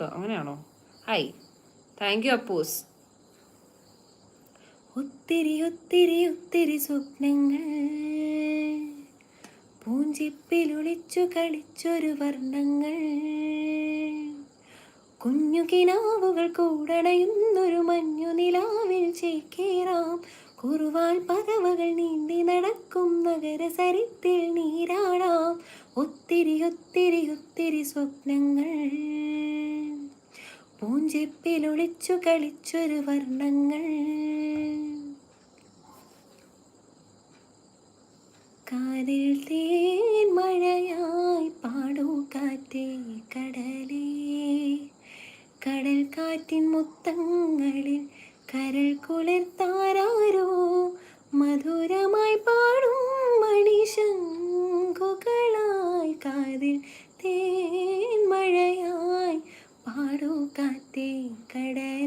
അങ്ങനെയാണോ? Hi, thank you Appus. ഒത്തിരി ഒത്തിരി ഒത്തിരി സ്വപ്നങ്ങൾ പൂഞ്ചിപ്പിലൊളിച്ചു കളിച്ചൊരു വർണ്ണങ്ങൾ, കുഞ്ഞു കിനാവുകൾ കൂടണയുന്നൊരു മഞ്ഞു നിലാവിൽ ചേക്കേറാം. കുറുവാൽ പറവകൾ നീന്തി നടക്കും നഗരസരിത്തിൽ നീരാടാം. ഒത്തിരി ഒത്തിരി ഒത്തിരി സ്വപ്നങ്ങൾ പൂഞ്ചിപ്പിലൊളിച്ചു കളിച്ചൊരു വർണ്ണങ്ങൾ. കാതിൽ തേൻ മഴയായി പാടൂ കാറ്റേ കടലേ, കടൽ കാറ്റിൻ മുത്തങ്ങളിൽ കരൾ കുളിർത്താരോ, മധുരമായി പാടും മണിശങ്കുകളായി. കാതിൽ തേൻ മഴയായി പാടൂ കാറ്റേ കടലേ.